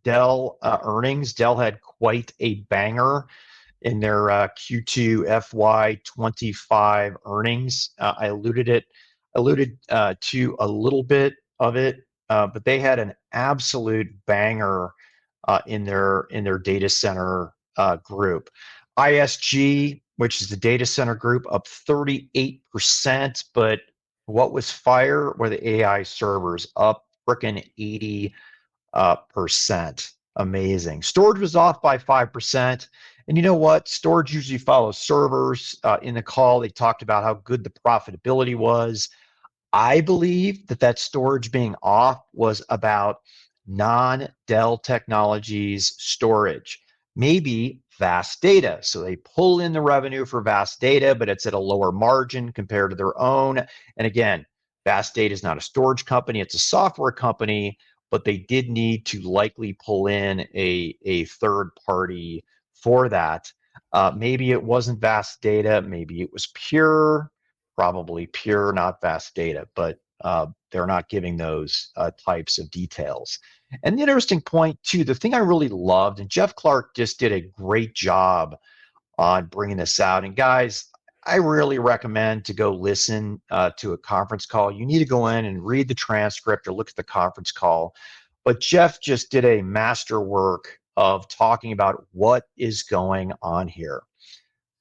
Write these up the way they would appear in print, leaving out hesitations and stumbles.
Dell earnings. Dell had quite a banger in their Q2 FY25 earnings. I alluded to a little bit of it, but they had an absolute banger in their data center group. ISG, which is the data center group, up 38%, but what was fire were the AI servers, up freaking 80%. Amazing. Storage was off by 5%. And you know what? Storage usually follows servers. In the call, they talked about how good the profitability was. I believe that storage being off was about non-Dell Technologies storage, maybe vast data. So they pull in the revenue for vast data, but it's at a lower margin compared to their own. And again, vast data is not a storage company, it's a software company, but they did need to likely pull in a third party for that. Maybe it wasn't vast data, maybe it was pure, probably pure, not vast data, but they're not giving those types of details. And the interesting point, too, the thing I really loved, and Jeff Clark just did a great job on bringing this out. And guys, I really recommend to go listen to a conference call. You need to go in and read the transcript or look at the conference call. But Jeff just did a masterwork of talking about what is going on here.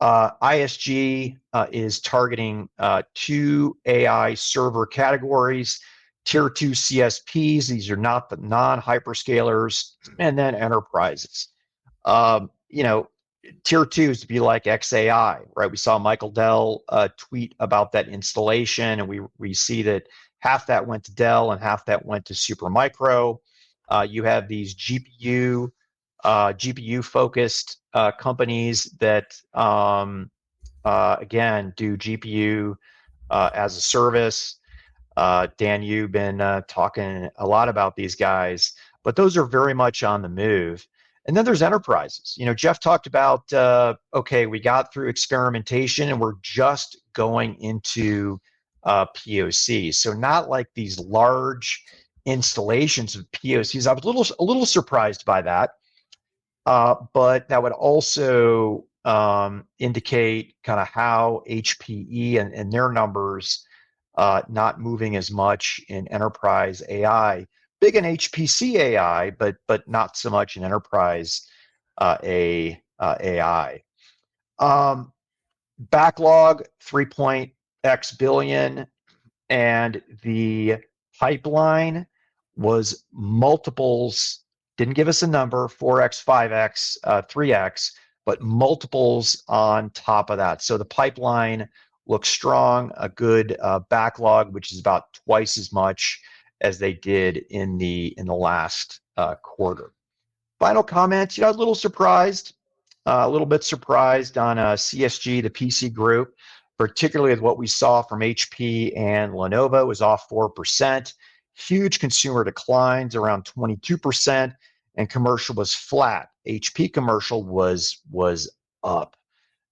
ISG is targeting two AI server categories, tier two CSPs. These are not the non-hyperscalers, and then enterprises. You know, tier two is to be like XAI, right? We saw Michael Dell tweet about that installation, and we see that half that went to Dell and half that went to Supermicro. You have these GPU focused companies that again do GPU as a service. Dan, you've been talking a lot about these guys, but those are very much on the move. And then there's enterprises. You know, Jeff talked about okay, we got through experimentation and we're just going into POC. So not like these large installations of POCs. I was a little surprised by that. But that would also indicate kind of how HPE and their numbers not moving as much in enterprise AI. Big in HPC AI, but not so much in enterprise AI. Backlog 3.x billion, and the pipeline was multiples. Didn't give us a number, 4x, 5x, 3x, but multiples on top of that. So the pipeline looks strong, a good backlog, which is about twice as much as they did in the last quarter. Final comments, you know, I was a little surprised, a little bit surprised on CSG, the PC group, particularly with what we saw from HP and Lenovo, was off 4%. Huge consumer declines, around 22%, and commercial was flat. HP commercial was up.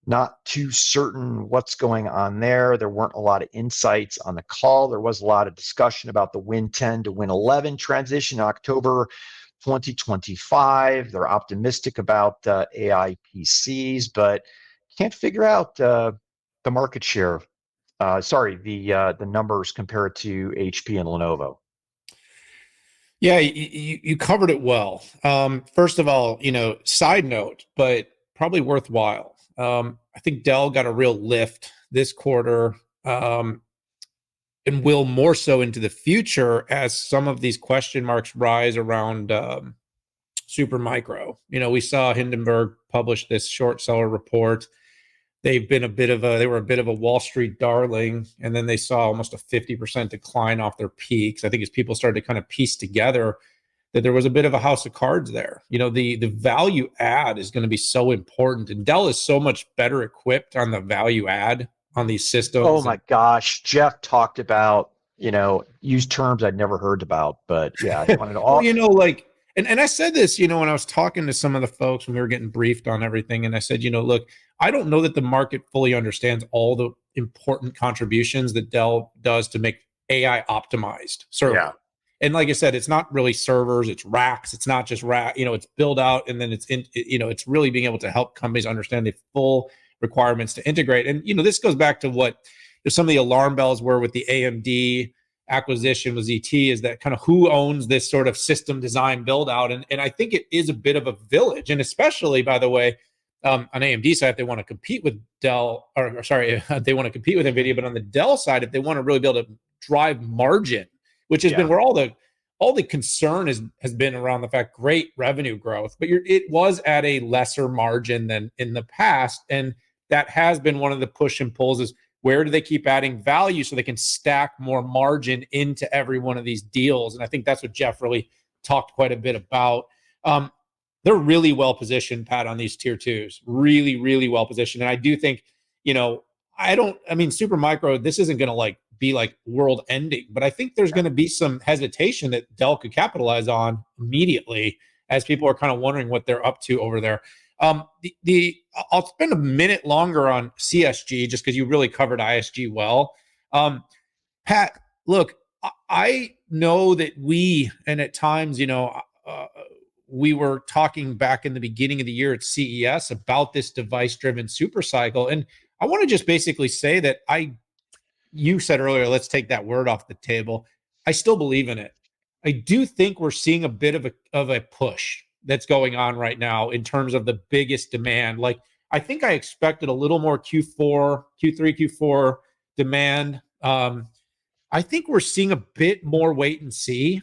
Not too certain what's going on there. There weren't a lot of insights on the call. There was a lot of discussion about the Win 10 to Win 11 transition in October 2025. They're optimistic about AI PCs, but can't figure out the market share. The numbers compared to HP and Lenovo. Yeah, you covered it well. First of all, you know, side note, but probably worthwhile. I think Dell got a real lift this quarter, and will more so into the future as some of these question marks rise around Supermicro. You know, we saw Hindenburg publish this short seller report. They were a bit of a Wall Street darling, and then they saw almost a 50% decline off their peaks. I think as people started to kind of piece together that there was a bit of a house of cards there. You know, the value add is going to be so important, and Dell is so much better equipped on the value add on these systems. Oh my gosh, Jeff talked about, you know, used terms I'd never heard about, but yeah, I wanted to all. Well, you know, like, and I said this, you know, when I was talking to some of the folks when we were getting briefed on everything, and I said, you know, look, I don't know that the market fully understands all the important contributions that Dell does to make AI optimized. Certainly. Yeah. And like I said, it's not really servers, it's racks. It's not just rack, it's build out, and then it's really being able to help companies understand the full requirements to integrate. And this goes back to what some of the alarm bells were with the AMD acquisition with ZT, is that kind of who owns this sort of system design build out. And I think it is a bit of a village. And especially, by the way, on AMD side, if they want to compete with Dell, or sorry, they want to compete with NVIDIA, but on the Dell side, if they want to really be able to drive margin, which has been where all the concern has been around the fact, great revenue growth, but it was at a lesser margin than in the past. And that has been one of the push and pulls, is where do they keep adding value so they can stack more margin into every one of these deals? And I think that's what Jeff really talked quite a bit about. They're really well positioned, Pat, on these tier twos. Really, really well positioned. And I do think, Supermicro, this isn't going to be world ending, but I think there's going to be some hesitation that Dell could capitalize on immediately, as people are kind of wondering what they're up to over there. I'll spend a minute longer on CSG just because you really covered ISG well. Pat, look, I know that and at times, we were talking back in the beginning of the year at CES about this device-driven super cycle. And I want to just basically say that you said earlier, let's take that word off the table. I still believe in it. I do think we're seeing a bit of a push that's going on right now in terms of the biggest demand. I think I expected a little more Q3, Q4 demand. I think we're seeing a bit more wait and see.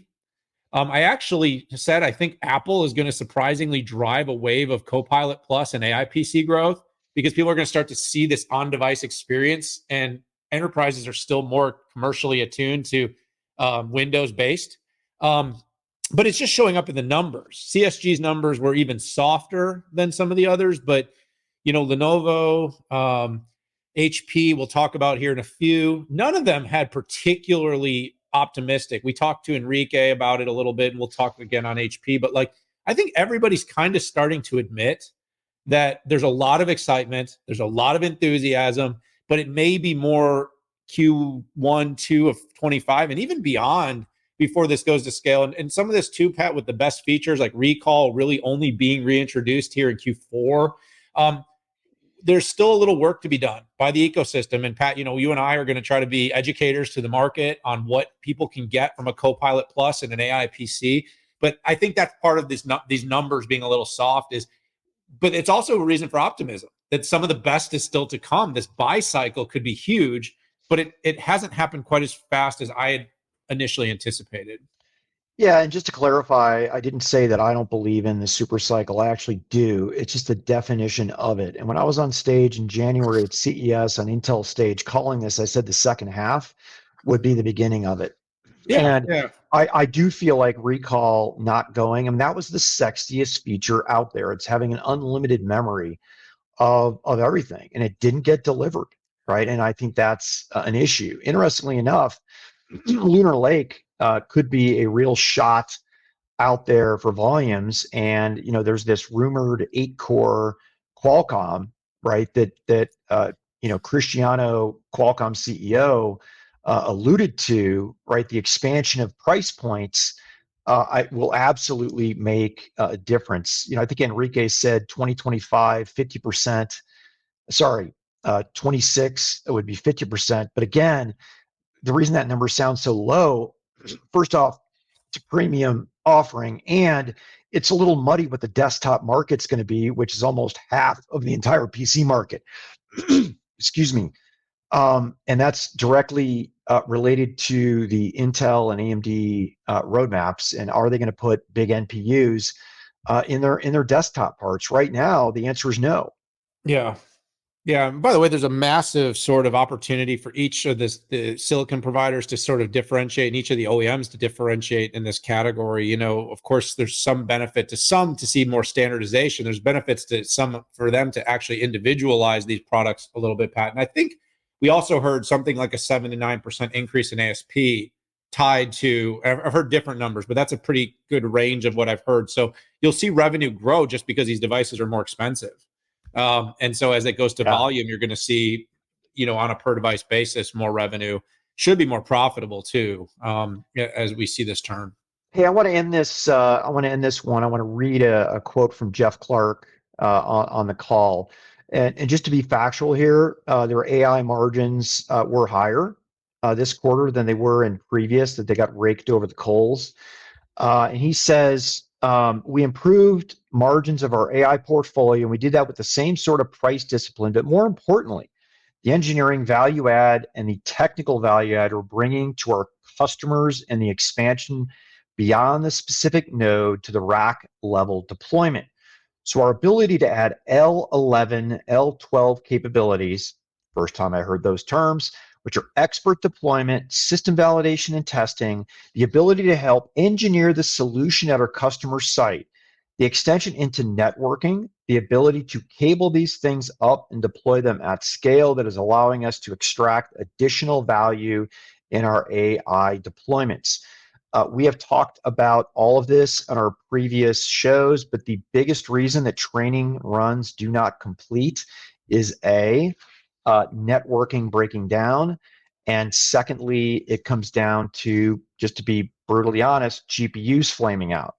I actually said I think Apple is going to surprisingly drive a wave of Copilot Plus and AI PC growth, because people are going to start to see this on-device experience, and enterprises are still more commercially attuned to Windows-based. But it's just showing up in the numbers. CSG's numbers were even softer than some of the others, but Lenovo, HP, we'll talk about here in a few. None of them had particularly optimistic. We talked to Enrique about it a little bit, and we'll talk again on HP. But I think everybody's kind of starting to admit that there's a lot of excitement, there's a lot of enthusiasm, but it may be more Q1, 2 of 25, and even beyond before this goes to scale. And some of this too, Pat, with the best features like recall really only being reintroduced here in Q4. There's still a little work to be done by the ecosystem. And Pat, you and I are going to try to be educators to the market on what people can get from a Copilot Plus and an AI PC. But I think that's part of these numbers being a little soft but it's also a reason for optimism that some of the best is still to come. This buy cycle could be huge, but it hasn't happened quite as fast as I had initially anticipated. Yeah, and just to clarify, I didn't say that I don't believe in the super cycle. I actually do. It's just the definition of it. And when I was on stage in January at CES on Intel stage calling this, I said the second half would be the beginning of it. Yeah. I do feel like recall not going, that was the sexiest feature out there. It's having an unlimited memory of everything, and it didn't get delivered, right? And I think that's an issue. Interestingly enough, Lunar Lake could be a real shot out there for volumes. And there's this rumored 8-core Qualcomm, right? That Cristiano, Qualcomm CEO, alluded to, right? The expansion of price points will absolutely make a difference. I think Enrique said 2025, 50%. Sorry, 26, it would be 50%. But again, the reason that number sounds so low, first off, it's a premium offering, and it's a little muddy what the desktop market's going to be, which is almost half of the entire PC market. Excuse me. And that's directly related to the Intel and AMD roadmaps. And are they going to put big NPUs in their desktop parts? Right now, the answer is no. Yeah. Yeah. And by the way, there's a massive sort of opportunity for each of the silicon providers to sort of differentiate, and each of the OEMs to differentiate in this category. Of course, there's some benefit to some to see more standardization. There's benefits to some for them to actually individualize these products a little bit, Pat. And I think we also heard something like a 7 to 9% increase in ASP tied to, I've heard different numbers, but that's a pretty good range of what I've heard. So you'll see revenue grow just because these devices are more expensive. And so as it goes to volume, you're going to see, on a per device basis, more revenue. should be more profitable too, as we see this turn. Hey, I want to end this. I want to end this one. I want to read a quote from Jeff Clark on the call, and just to be factual here, their AI margins were higher this quarter than they were in previous. That they got raked over the coals. And he says we improved margins of our AI portfolio, and we did that with the same sort of price discipline. But more importantly, the engineering value add and the technical value add we're bringing to our customers and the expansion beyond the specific node to the rack level deployment. So our ability to add L11, L12 capabilities, first time I heard those terms, which are expert deployment, system validation and testing, the ability to help engineer the solution at our customer site, the extension into networking, the ability to cable these things up and deploy them at scale that is allowing us to extract additional value in our AI deployments. We have talked about all of this on our previous shows, but the biggest reason that training runs do not complete is networking breaking down. And secondly, it comes down to, just to be brutally honest, GPUs flaming out.